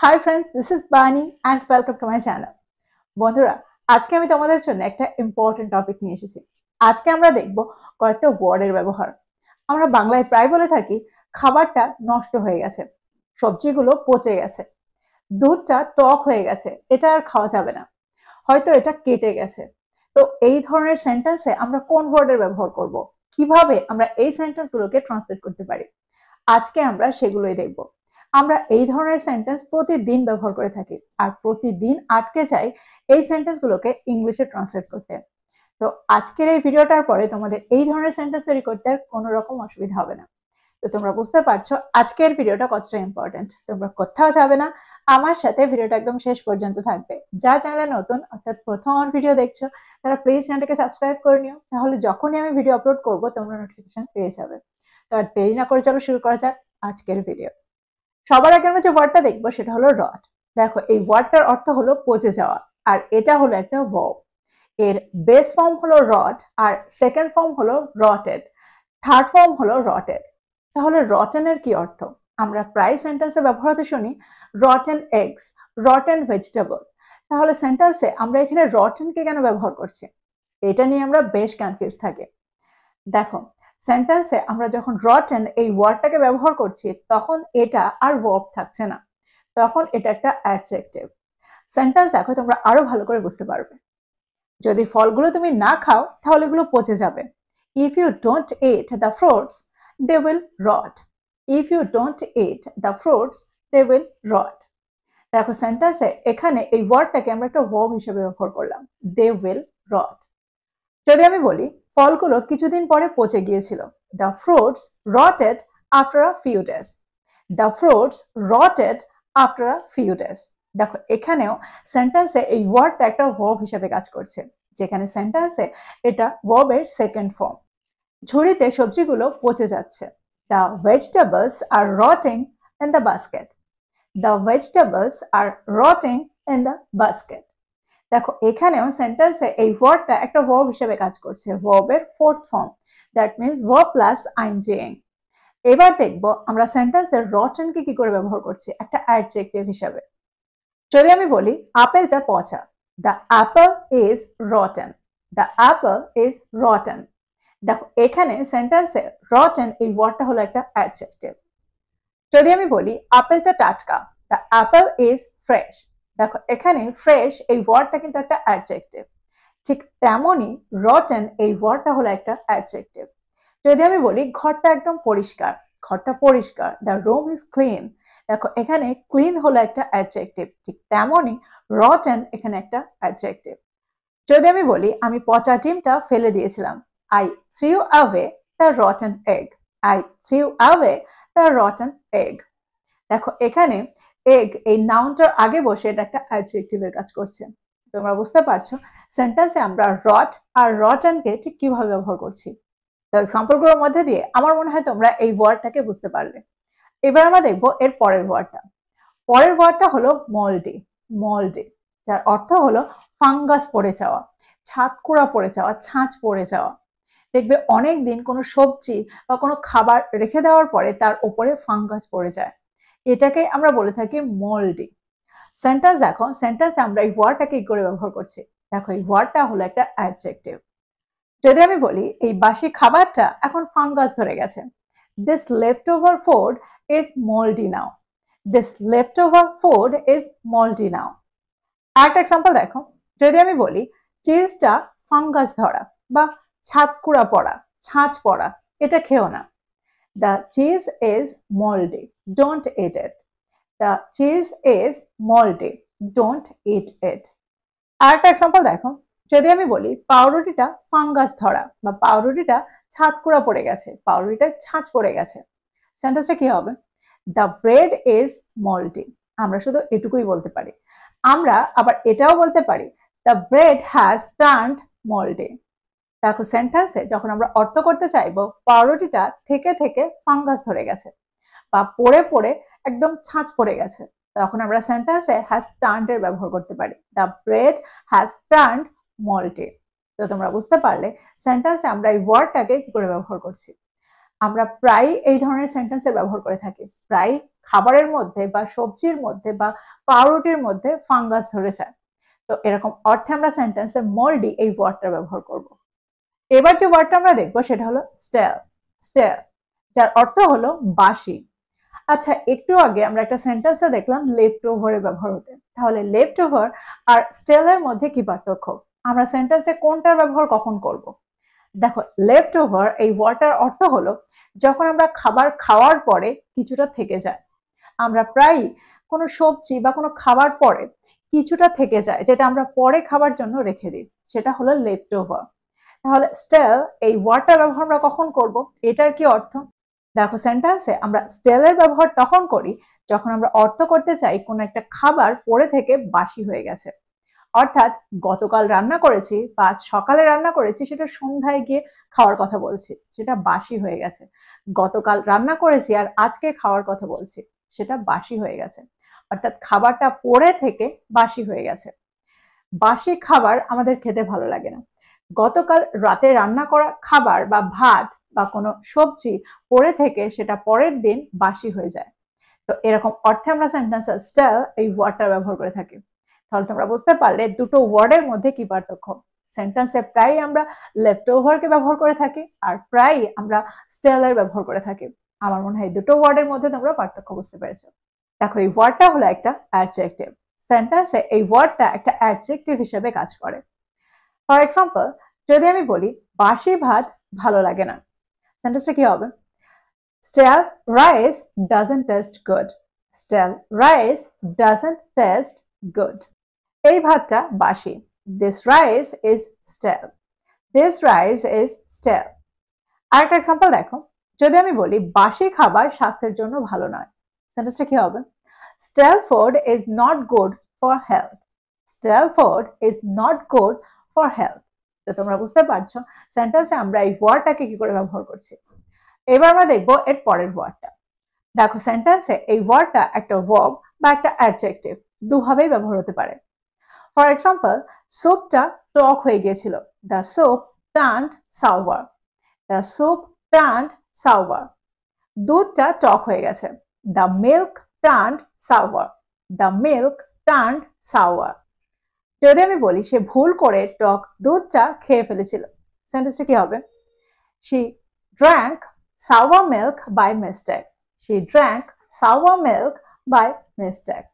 Hi friends, this is Bani and welcome to my channel. বন্ধুরা, আজকে আমি তোমাদের জন্য একটা ইম্পর্টেন্ট টপিক নিয়ে এসেছি। আজকে আমরা দেখব কয়েকটা ওয়ার্ডের ব্যবহার। আমরা বাংলায় প্রায় বলে থাকি খাবারটা নষ্ট হয়ে গেছে, সবজিগুলো পচে গেছে, দুধটা টক হয়ে গেছে, এটা আর খাওয়া যাবে না, হয়তো এটা কেটে গেছে। তো এই ধরনের সেন্টেন্সে আমরা কোন ওয়ার্ডের ব্যবহার করব, কিভাবে আমরা এই সেন্টেন্সগুলোকে ট্রান্সলেট করতে পারি, আজকে আমরা সেগুলোই দেখব। আমরা এই ধরনের সেন্টেন্স প্রতিদিন ব্যবহার করে থাকি আর প্রতিদিন আটকে যাই এই সেন্টেন্সগুলোকে ইংলিশে ট্রান্সলেট করতে। তো আজকের এই ভিডিওটার পরে তোমাদের এই ধরনের সেন্টেন্স তৈরি করতে আর কোনো রকম অসুবিধা হবে না। তো তোমরা বুঝতে পারছো আজকের ভিডিওটা কতটা ইম্পর্টেন্ট। তোমরা কোথাও যাবে না, আমার সাথে ভিডিওটা একদম শেষ পর্যন্ত থাকবে। যা চ্যানেলে নতুন অর্থাৎ প্রথম আমার ভিডিও দেখছো তারা প্লিজ চ্যানেলটাকে সাবস্ক্রাইব করে নিও, তাহলে যখনই আমি ভিডিও আপলোড করবো তোমরা নোটিফিকেশন পেয়ে যাবে। তো আর দেরি না করে চলো শুরু করা যাক আজকের ভিডিও। সবার আগে আমরা যে ওয়ার্ডটা দেখবো সেটা হলো রট। দেখো এই ওয়ার্ডটার অর্থ হলো পচে যাওয়া, আর এটা হলো একটা ভার্ব। এর বেস ফর্ম হলো রট, আর সেকেন্ড ফর্ম হলো রটেড, থার্ড ফর্ম হলো রটেড। তাহলে রটেনের কি অর্থ? আমরা প্রায় সেন্টেন্সে ব্যবহার হতে শুনি রটেন এগস, রটেন ভেজিটেবলস। তাহলে সেন্টেন্সে আমরা এখানে রটেনকে কেন ব্যবহার করছি, এটা নিয়ে আমরা বেশ কনফিউজ থাকি। দেখো সেন্টেন্সে আমরা যখন রটেন এই ওয়ার্ডটাকে ব্যবহার করছি তখন এটা আর ভার্ব থাকছে না, তখন এটা একটা অ্যাডজেক্টিভ। সেন্টেন্স দেখো তোমরা আরো ভালো করে বুঝতে পারবে। যদি ফলগুলো তুমি না খাও তাহলে এগুলো পচে যাবে। If you don't eat the fruits they will rot. If you don't eat the fruits they will rot. দেখো সেন্টেন্সে এখানে এই ওয়ার্ডটাকে আমরা একটা ভার্ব হিসেবে ব্যবহার করলাম, দে উইল রট। যদি আমি বলি ফলগুলো কিছুদিন পরে পচে গিয়েছিল, the fruits rotted after a few days. The fruits rotted after a few days. দেখো এখানেও সেন্টেন্সে এই ওয়ার্ডটা একটা ভার্ব হিসেবে কাজ করছে, যেখানে সেন্টেন্সে এটা ভার্বের সেকেন্ড ফর্ম। ঝুড়িতে সবজিগুলো পচে যাচ্ছে, the vegetables are rotting in the basket. The vegetables are rotting in the basket. দেখো এখানেও সেন্টেন্সে এই ওয়ার্ডটা একটা ভার্ব হিসেবে কাজ করছে, ভার্বের fourth form, that means verb plus আইএনজিং। এবার দেখবো আমরা সেন্টেন্সের রটেনকে কি করে ব্যবহার করছি একটা অ্যাডজেক্টিভ হিসেবে। যদি আমি বলি আপেলটা পচা, the Apple is rotten. The Apple is rotten. দেখো এখানে সেন্টেন্সে রটেন এই ওয়ার্ডটা হলো একটা অ্যাডজেক্টিভ। যদি আমি বলি আপেলটা টাটকা, দ্য অ্যাপল ইজ ফ্রেশ। দেখো এখানে ফ্রেশ এই ওয়ার্ডটা কিন্তু একটা অ্যাডজেক্টিভ, ঠিক তেমনই রটেন এই ওয়ার্ডটা হলো একটা অ্যাডজেক্টিভ। যদি আমি বলি ঘরটা একদম পরিষ্কার, ঘরটা পরিষ্কার, দ্য রুম ইজ ক্লিন। দেখো এখানে ক্লিন হলো একটা অ্যাডজেক্টিভ, ঠিক তেমনই রটেন এখানে একটা অ্যাডজেক্টিভ। যদি আমি বলি আমি পচা ডিমটা ফেলে দিয়েছিলাম, I threw away the rotten egg. I threw away the rotten egg. দেখো এখানে এগ এই নাউনটার আগে বসে এটা একটা অ্যাডজেক্টিভের কাজ করছে। তোমরা বুঝতে পারছো সেন্টেন্সে আমরা রট আর রটেনকে ঠিক কিভাবে ব্যবহার করছি। তো এক্সাম্পলগুলোর মধ্যে দিয়ে আমার মনে হয় তোমরা এই ওয়ার্ডটাকে বুঝতে পারলে। এবার আমরা দেখবো এর পরের ওয়ার্ডটা। পরের ওয়ার্ডটা হলো মল্ডি। মল্ডি, যার অর্থ হলো ফাঙ্গাস পড়ে যাওয়া, ছাতকুড়া পড়ে যাওয়া, ছাঁচ পড়ে যাওয়া। দেখবে অনেক দিন কোনো সবজি বা কোনো খাবার রেখে দেওয়ার পরে তার উপরে ফাঙ্গাস পড়ে যায়, এটাকে আমরা বলে থাকি মল্ডি। সেন্টেন্স দেখো সেন্টেন্সে আমরা এই ওয়ার্ডটাকে কি করে ব্যবহার করছি। দেখো এই ওয়ার্ডটা হলো একটা অ্যাডজেক্টিভ। যদি আমি বলি এই বাসি খাবারটা এখন ফাঙ্গাস ধরে গেছে, this leftover food is mouldy now. This leftover food is mouldy now. আরেকটা এক্সাম্পল দেখো, যদি আমি বলি চিজটা ফাঙ্গাস ধরা বা ছাতকুড়া পড়া, ছাঁচ পড়া, এটা খেও না। The cheese is moldy, don't eat it. The cheese is moldy, don't eat it. আরেকটা এক্সাম্পল দেখো, যদি আমি বলি পাউরুটিটা ফাঙ্গাস ধরা বা পাউরুটিটা ছাতকুড়া পড়ে গেছে, পাউরুটিটা ছাঁচ পড়ে গেছে, সেন্টেন্সটা কি হবে? The bread is moldy. আমরা শুধু এটুকুই বলতে পারি। আমরা আবার এটাও বলতে পারি the bread has turned moldy. দেখো সেন্টেন্সে যখন আমরা অর্থ করতে চাইবো পাউরুটিটা থেকে থেকে ফাঙ্গাস ধরে গেছে বা পড়ে পড়ে একদম ছাঁচ পড়ে গেছে, তখন আমরা সেন্টেন্সে হ্যাজ টার্নড এর ব্যবহার করতে পারি, the bread has turned multi. তো তোমরা বুঝতে পারলে সেন্টেন্সে আমরা এই ওয়ার্ডটাকে কি করে ব্যবহার করছি। আমরা প্রায় এই ধরনের সেন্টেন্সের ব্যবহার করে থাকি, প্রায় খাবারের মধ্যে বা সবজির মধ্যে বা পাউরুটির মধ্যে ফাঙ্গাস ধরে যায়। তো এরকম অর্থে আমরা সেন্টেন্সে মোল্ডি এই ওয়ার্ডটা ব্যবহার করব। এবার যে ওয়ার্ডটা আমরা দেখবো সেটা হলো স্টেল। স্টেল, যার অর্থ হলো বাসি। আচ্ছা, একটু আগে আমরা একটা সেন্টেন্সে দেখলাম লেফট ওভারের ব্যবহার হতে। তাহলে লেফট ওভার আর স্টেলের মধ্যে কি পার্থক্য? আমরা সেন্টেন্সে কোনটার ব্যবহার কখন করব? দেখো, লেফট ওভার এই ওয়ার্ডটার অর্থ হলো যখন আমরা খাবার খাওয়ার পরে কিছুটা থেকে যায়। আমরা প্রায় কোনো সবজি বা কোনো খাবার পরে কিছুটা থেকে যায়, যেটা আমরা পরে খাবার জন্য রেখে দিই, সেটা হলো লেফট ওভার। তাহলে স্টেল এই ওয়ার্ডটার ব্যবহার আমরা কখন করব? এটার কি অর্থ? দেখো, সেন্টেন্সে আমরা স্টেলের ব্যবহার তখন করি যখন আমরা অর্থ করতে চাই কোনো একটা খাবার পরে থেকে বাসি হয়ে গেছে। অর্থাৎ গতকাল রান্না করেছি বা সকালে রান্না করেছি, সেটা সন্ধ্যায় গিয়ে খাওয়ার কথা বলছি, সেটা বাসি হয়ে গেছে। গতকাল রান্না করেছি আর আজকে খাওয়ার কথা বলছি, সেটা বাসি হয়ে গেছে। অর্থাৎ খাবারটা পরে থেকে বাসি হয়ে গেছে। বাসি খাবার আমাদের খেতে ভালো লাগে না। গতকাল রাতে রান্না করা খাবার বা ভাত বা কোনো সবজি পরে থেকে সেটা পরের দিন বাসি হয়ে যায়। তো এরকম অর্থে আমরা সেন্টেন্সে স্টেল এই ওয়ার্ডটা ব্যবহার করে থাকি। তাহলে তোমরা বুঝতে পারলে দুটো ওয়ার্ডের মধ্যে কি পার্থক্য। সেন্টেন্সে প্রায় আমরা লেফট ওভারকে ব্যবহার করে থাকি আর প্রায় আমরা স্টেলের ব্যবহার করে থাকি। আমার মনে হয় দুটো ওয়ার্ডের মধ্যে তোমরা পার্থক্য বুঝতে পেরেছো। দেখো, এই ওয়ার্ডটা হলো একটা অ্যাডজেক্টিভ। সেন্টেন্সে এই ওয়ার্ডটা একটা অ্যাডজেক্টিভ হিসেবে কাজ করে। ফর এক্সাম্পল, যদি আমি বলি বাসি ভাত ভালো লাগে না, সেন্টেন্সটা কি হবে? Stale rice doesn't taste good. Stale rice doesn't taste good. এই ভাতটা বাসি। This rice is stale. This rice is stale. আরেকটা এক্সাম্পল দেখো, যদি আমি বলি বাসি খাবার স্বাস্থ্যের জন্য ভালো নয়, সেন্টেন্সটা কি হবে? Stale food is not good for health. Stale food is not good for health. তো তোমরা বুঝতে পারছো সেন্টেন্সে আমরা এই ওয়ার্ডটাকে কি করে ব্যবহার করছি। এবার আমরা দেখবো এর পরের ওয়ার্ডটা। দেখো, সেন্টেন্সে এই ওয়ার্ডটা একটা ভার্ব বা একটা অ্যাডজেক্টিভ, দুভাবেই ব্যবহার হতে পারে। ফর এক্সাম্পল, স্যুপটা টক হয়ে গিয়েছিল। The soup turned sour. The soup turned sour. দুধটা টক হয়ে গেছে। The milk turned sour. The milk turned sour. যদি আমি বলি সে ভুল করে টক দুধটা খেয়ে ফেলেছিল, সেন্টেন্সটা কি হবে? She drank sour milk by mistake. She drank sour milk by mistake.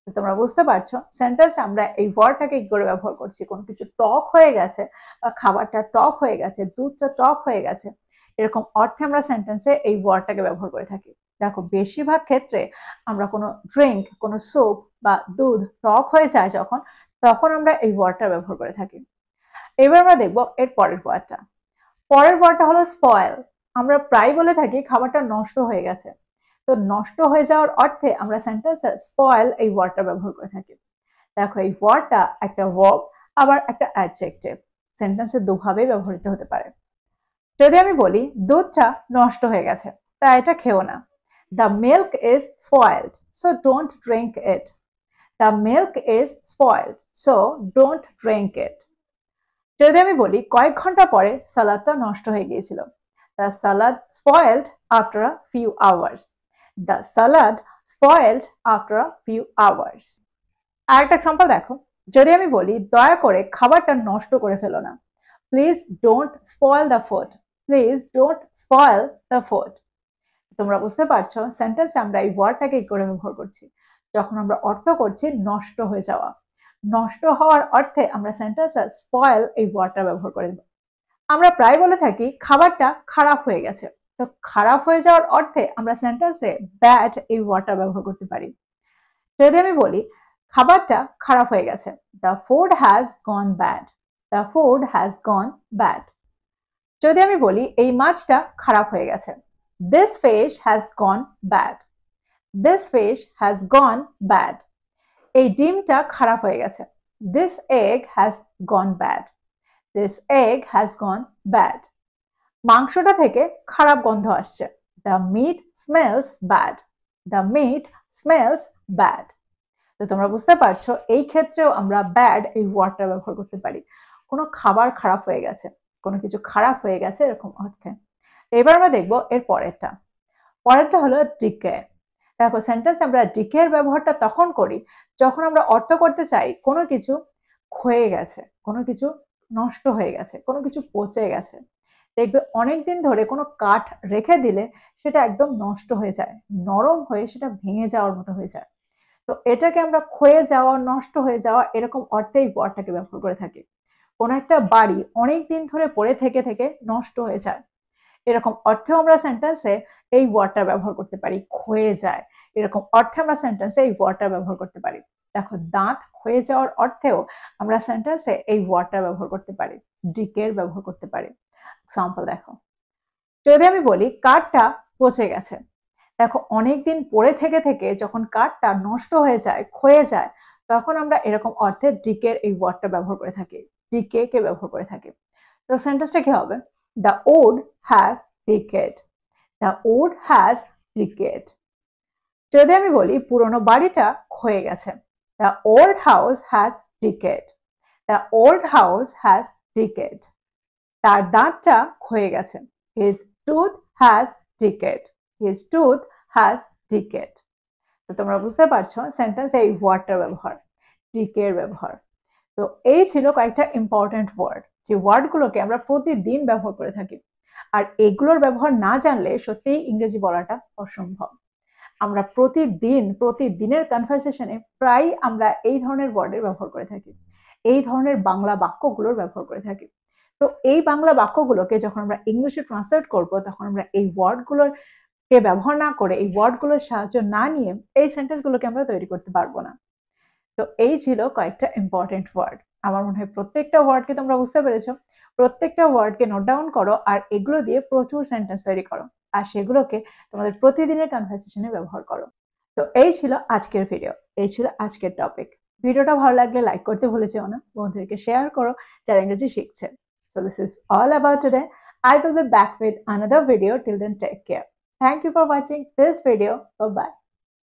তো তোমরা বুঝতে পারছো সেন্টেন্সে আমরা এই ওয়ার্ডটাকে কি করে ব্যবহার করছি। কোনো কিছু টক হয়ে গেছে বা খাবারটা টক হয়ে গেছে, দুধটা টক হয়ে গেছে, এরকম অর্থে আমরা সেন্টেন্সে এই ওয়ার্ডটাকে ব্যবহার করে থাকি। দেখো, বেশিরভাগ ক্ষেত্রে আমরা কোনো ড্রিঙ্ক, কোনো স্যুপ বা দুধ টক হয়ে যায় যখন, তখন আমরা এই ওয়ার্ডটা ব্যবহার করে থাকি। এবার আমরা দেখবো এর পরের ওয়ার্ডটা। পরের ওয়ার্ডটা হলো স্পয়েল। আমরা প্রায় বলে থাকি খাবারটা নষ্ট হয়ে গেছে। তো নষ্ট হয়ে যাওয়ার অর্থে আমরা সেন্টেন্সে স্পয়েল এই ওয়ার্ডটা ব্যবহার করে থাকি। দেখো, এই ওয়ার্ডটা একটা ভার্ব আবার একটা অ্যাডজেক্টিভ। সেন্টেন্সে দুভাবেই ব্যবহৃত হতে পারে। যদি আমি বলি দুধটা নষ্ট হয়ে গেছে, তাই এটা খেও না। The milk is spoiled, so don't drink it. The milk is spoiled, so don't drink it. যদি আমি বলি কয়েক ঘন্টা পরে সালাদটা নষ্ট হয়ে গিয়েছিল, the salad spoiled after a few hours. The salad spoiled after a few hours. আরেকটা এক্সাম্পল দেখো, যদি আমি বলি দয়া করে খাবারটা নষ্ট করে ফেলো না, please don't spoil the food. Please don't spoil the food. তোমরা বুঝতে পারছো সেন্টেন্সে আমরা এই ওয়ার্ডটাকে কি করে ব্যবহার করছি, যখন আমরা অর্থ করছি নষ্ট হয়ে যাওয়া। নষ্ট হওয়ার অর্থে আমরা সেন্টেন্সে স্পয়েল এই ওয়ার্ডটা ব্যবহার করে দেব। আমরা প্রায় বলে থাকি খাবারটা খারাপ হয়ে গেছে। তো খারাপ হয়ে যাওয়ার অর্থে আমরা সেন্টেন্সে ব্যাড এই ওয়ার্ডটা ব্যবহার করতে পারি। যদি আমি বলি খাবারটা খারাপ হয়ে গেছে, the food has gone bad. The food has gone bad. যদি আমি বলি এই মাছটা খারাপ হয়ে গেছে, this fish has gone bad. This fish has gone bad. এই ডিমটা খারাপ হয়ে গেছে, this egg has gone bad. This egg has gone bad. মাংসটা থেকে খারাপ গন্ধ আসছে, the meat smells bad. The meat smells bad. তো তোমরা বুঝতে পারছো এই ক্ষেত্রেও আমরা ব্যাড এই ওয়ার্ডটা ব্যবহার করতে পারি। কোনো খাবার খারাপ হয়ে গেছে, কোনো কিছু খারাপ হয়ে গেছে এরকম অর্থে। এবার আমরা দেখবো এর পরেরটা। পরেরটা হলো ডিকে। দেখো সেন্টেন্স আমরা ডিকে এর ব্যবহারটা তখন করি যখন আমরা অর্থ করতে চাই কোনো কিছু ক্ষয়ে গেছে, কোনো কিছু নষ্ট হয়ে গেছে, কোনো কিছু পচে গেছে। দেখবে অনেকদিন ধরে কোনো কাঠ রেখে দিলে সেটা একদম নষ্ট হয়ে যায়, নরম হয়ে সেটা ভেঙে যাওয়ার মতো হয়ে যায়। তো এটাকে আমরা ক্ষয়ে যাওয়া, নষ্ট হয়ে যাওয়া এরকম অর্থে এই ওয়ার্ডটাকে ব্যবহার করে থাকি। কোনো একটা বাড়ি অনেক দিন ধরে পড়ে থেকে থেকে নষ্ট হয়ে যায়, এরকম অর্থেও আমরা সেন্টেন্সে এই ওয়ার্ডটা ব্যবহার করতে পারি, ক্ষয়ে যায়। এরকম অর্থে আমরা সেন্টেন্সে এই ওয়ার্ডটা ব্যবহার করতে পারি। দেখো দাঁত ক্ষয়ে যাওয়ার অর্থেও আমরা সেন্টেন্সে এই ওয়ার্ডটা ব্যবহার করতে পারি, ডিকের ব্যবহার করতে পারি। এক্সাম্পল দেখো, যদি আমি বলি কাঠটা পচে গেছে, দেখো অনেকদিন পড়ে থেকে থেকে যখন কাঠটা নষ্ট হয়ে যায়, ক্ষয়ে যায়, তখন আমরা এরকম অর্থে ডিকের এই ওয়ার্ডটা ব্যবহার করে থাকি, ডিকে কে ব্যবহার করে থাকি। তো সেন্টেন্সটা কি হবে? The wood has decade, the wood has decade. যদি আমি বলি পুরনো বাড়িটা ক্ষয়ে গেছে, the old house has decade, the old house has decade. তার দাঁতটা ক্ষয়ে গেছে, his tooth has decade, his tooth has decade. তো তোমরা বুঝতে পারছো সেন্টেন্সে এই ওয়ার্ডটার ব্যবহার, ডিকের ব্যবহার। তো এই ছিল কয়েকটা ইম্পর্টেন্ট ওয়ার্ড, যে ওয়ার্ডগুলোকে আমরা প্রতিদিন ব্যবহার করে থাকি। আর এগুলোর ব্যবহার না জানলে সত্যিই ইংরেজি বলাটা অসম্ভব। আমরা প্রতিদিনের কনভারসেশনে প্রায় আমরা এই ধরনের ওয়ার্ডের ব্যবহার করে থাকি, এই ধরনের বাংলা বাক্যগুলোর ব্যবহার করে থাকি। তো এই বাংলা বাক্যগুলোকে যখন আমরা ইংলিশে ট্রান্সলেট করব, তখন আমরা এই ওয়ার্ডগুলোর কে ব্যবহার না করে, এই ওয়ার্ডগুলোর সাহায্য না নিয়ে এই সেন্টেন্সগুলোকে আমরা তৈরি করতে পারবো না। তো এই ছিল কয়েকটা ইম্পর্টেন্ট ওয়ার্ড। আমার মনে হয় প্রত্যেকটা ওয়ার্ডকে তোমরা বুঝতে পেরেছো। প্রত্যেকটা ওয়ার্ডকে নোট ডাউন করো আর এগুলো দিয়ে প্রচুর সেন্টেন্স তৈরি করো, আর সেগুলোকে তোমাদের প্রতিদিনের কনভারসেশনে ব্যবহার করো। তো এই ছিল আজকের ভিডিও, এই ছিল আজকের টপিক। ভিডিওটা ভালো লাগলে লাইক করতে ভুলে যেও না, বন্ধুদেরকে শেয়ার করো যারা ইংরেজি শিখছে। So this is all about today. I will be back with another video. Till then, take care. Thank you for watching this video. Bye bye.